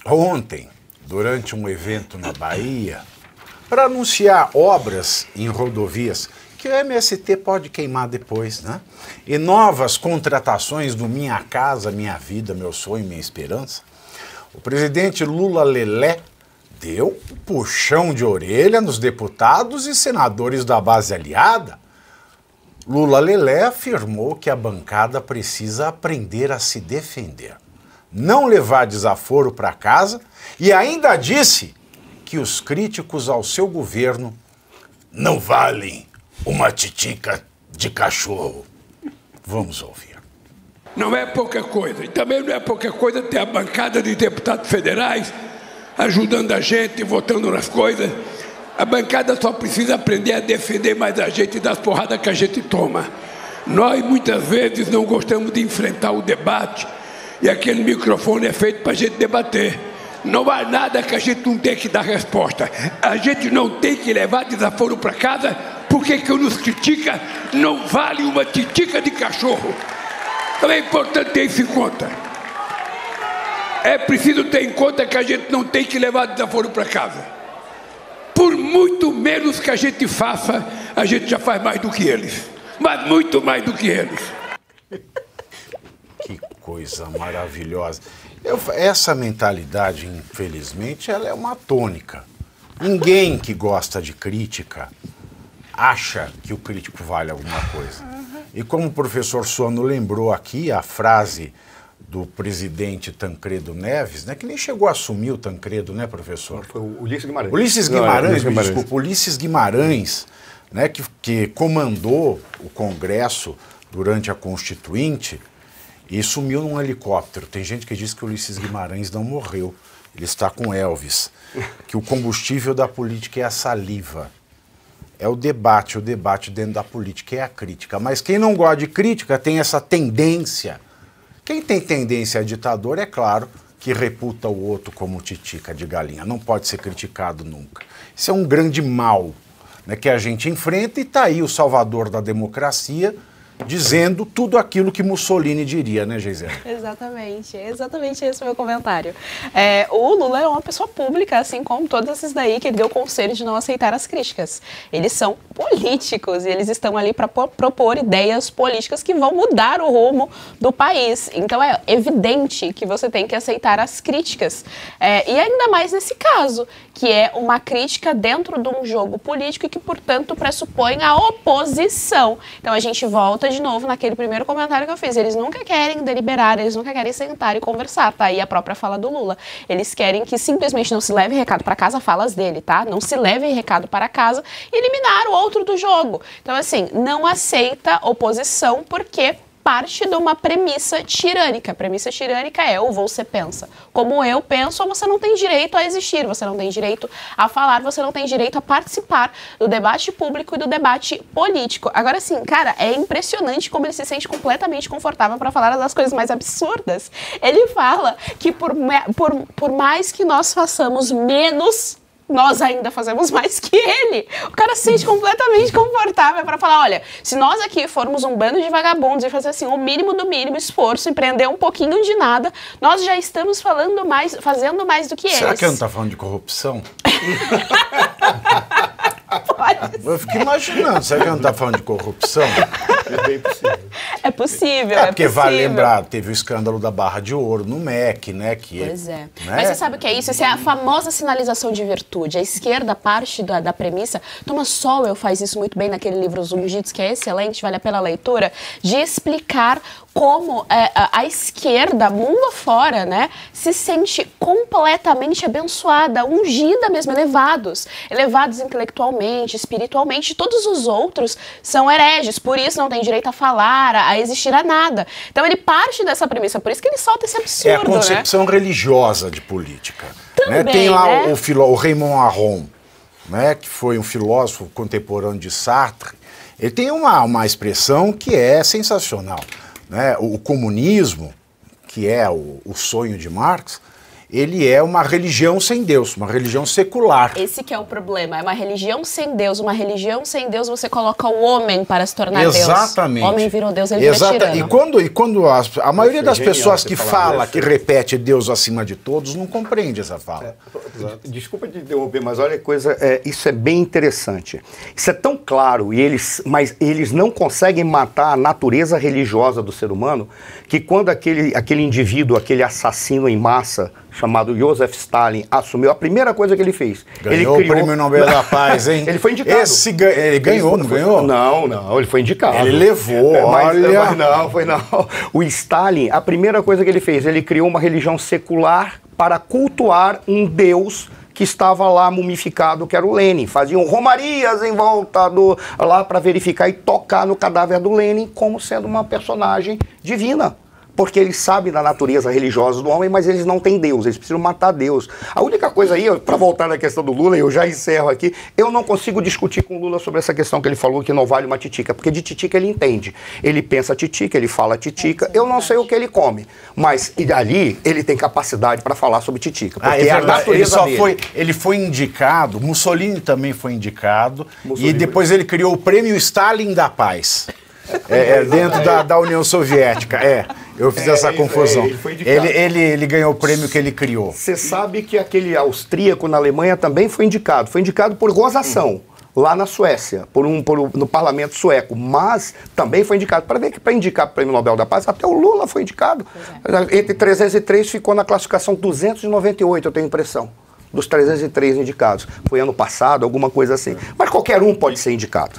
Ontem, durante um evento na Bahia, para anunciar obras em rodovias que o MST pode queimar depois, né? E novas contratações do Minha Casa, Minha Vida, Meu Sonho, Minha Esperança, o presidente Lula Lelé deu um puxão de orelha nos deputados e senadores da base aliada. Lula Lelé afirmou que a bancada precisa aprender a se defender, não levar desaforo para casa, e ainda disse que os críticos ao seu governo não valem uma titica de cachorro. Vamos ouvir. Não é pouca coisa, e também não é pouca coisa ter a bancada de deputados federais ajudando a gente, votando nas coisas. A bancada só precisa aprender a defender mais a gente das porradas que a gente toma. Nós, muitas vezes, não gostamos de enfrentar o debate, e aquele microfone é feito para a gente debater. Não há nada que a gente não tenha que dar resposta. A gente não tem que levar desaforo para casa, porque quem nos critica não vale uma titica de cachorro. Então é importante ter isso em conta. É preciso ter em conta que a gente não tem que levar desaforo para casa. Por muito menos que a gente faça, a gente já faz mais do que eles. Mas muito mais do que eles. Que coisa maravilhosa. Essa mentalidade, infelizmente, ela é uma tônica. Ninguém que gosta de crítica acha que o crítico vale alguma coisa. E como o professor Sono lembrou aqui, a frase do presidente Tancredo Neves, né, que nem chegou a assumir o Tancredo, né, professor? Foi o Ulisses Guimarães. Ulisses Guimarães, desculpa, Ulisses Guimarães, né, que comandou o Congresso durante a Constituinte e sumiu num helicóptero. Tem gente que diz que o Ulisses Guimarães não morreu, ele está com Elvis, que o combustível da política é a saliva. É o debate dentro da política é a crítica. Mas quem não gosta de crítica tem essa tendência. Quem tem tendência a ditador, é claro, que reputa o outro como titica de galinha. Não pode ser criticado nunca. Isso é um grande mal, né, que a gente enfrenta, e está aí o salvador da democracia dizendo tudo aquilo que Mussolini diria, né, Geisel? Exatamente esse o meu comentário. O Lula é uma pessoa pública, assim como todos esses daí que ele deu conselho de não aceitar as críticas. Eles são políticos e eles estão ali para propor ideias políticas que vão mudar o rumo do país. Então é evidente que você tem que aceitar as críticas. E ainda mais nesse caso, que é uma crítica dentro de um jogo político e que, portanto, pressupõe a oposição. Então a gente volta de novo naquele primeiro comentário que eu fiz. Eles nunca querem deliberar, eles nunca querem sentar e conversar, tá? Aí a própria fala do Lula. Eles querem que simplesmente não se leve recado para casa, falas dele, tá? Não se leve recado para casa e eliminar o outro do jogo. Então, assim, não aceita oposição porque parte de uma premissa tirânica. A premissa tirânica é ou você pensa como eu penso, ou você não tem direito a existir, você não tem direito a falar, você não tem direito a participar do debate público e do debate político. Agora sim, cara, é impressionante como ele se sente completamente confortável para falar das coisas mais absurdas. Ele fala que por mais que nós façamos menos, nós ainda fazemos mais que ele. O cara se sente completamente confortável para falar, olha, se nós aqui formos um bando de vagabundos e fazer assim o mínimo do mínimo esforço e prender um pouquinho de nada, nós já estamos fazendo mais do que eles. Será que ele não está falando de corrupção? Pode. Eu fico imaginando, será que ele não está falando de corrupção? É bem possível. É possível, porque vale lembrar, teve o escândalo da barra de ouro no MEC, né? Pois é. Né? Mas você sabe o que é isso? Isso é a famosa sinalização de virtude. A esquerda parte da premissa, Thomas Sowell faz isso muito bem naquele livro Os Ungidos, que é excelente, vale a pena a leitura, de explicar como a esquerda, mundo afora, né, se sente completamente abençoada, ungida mesmo, elevados intelectualmente, espiritualmente, todos os outros são hereges, por isso não tem direito a falar, a existir a nada. Então ele parte dessa premissa, por isso que ele solta esse absurdo, é a concepção religiosa de política. Também, né? Tem lá né? o Raymond Aron, né, que foi um filósofo contemporâneo de Sartre. Ele tem uma expressão que é sensacional. Né? O comunismo, que é o sonho de Marx, ele é uma religião sem Deus, uma religião secular. Esse que é o problema, é uma religião sem Deus. Uma religião sem Deus, você coloca o homem para se tornar Deus. Exatamente. O homem virou Deus, ele vira tirano. E quando a maioria das pessoas que fala, isso. que repete Deus acima de todos, não compreende essa fala. Desculpa te interromper, mas olha a coisa, isso é bem interessante. Isso é tão claro, mas eles não conseguem matar a natureza religiosa do ser humano, que quando aquele indivíduo, aquele assassino em massa, chamado Joseph Stalin, assumiu, a primeira coisa que ele fez... Ganhou o Prêmio Nobel da Paz, hein? Ele foi indicado. Ele ganhou, não ganhou? Não, ele foi indicado. Ele levou, olha... Mas não. O Stalin, a primeira coisa que ele fez, ele criou uma religião secular para cultuar um deus que estava lá mumificado, que era o Lenin. Faziam romarias em volta lá para verificar e tocar no cadáver do Lenin como sendo uma personagem divina. Porque eles sabem da natureza religiosa do homem, mas eles não têm Deus, eles precisam matar Deus. A única coisa aí, para voltar na questão do Lula, eu já encerro aqui, eu não consigo discutir com o Lula sobre essa questão que ele falou que não vale uma titica, porque de titica ele entende. Ele pensa titica, ele fala titica, eu não sei o que ele come, mas ali ele tem capacidade para falar sobre titica, porque é a natureza dele. Ele foi indicado, Mussolini também foi indicado, e depois ele criou o Prêmio Stalin da Paz. Dentro da União Soviética, eu fiz essa confusão. Ele ganhou o prêmio que ele criou. Você sabe que aquele austríaco na Alemanha também foi indicado por gozação, lá na Suécia, no parlamento sueco, mas também foi indicado. Para ver que para indicar o Prêmio Nobel da Paz, até o Lula foi indicado. Entre 303 ficou na classificação 298, eu tenho impressão. Dos 303 indicados. Foi ano passado, alguma coisa assim. Mas qualquer um pode ser indicado.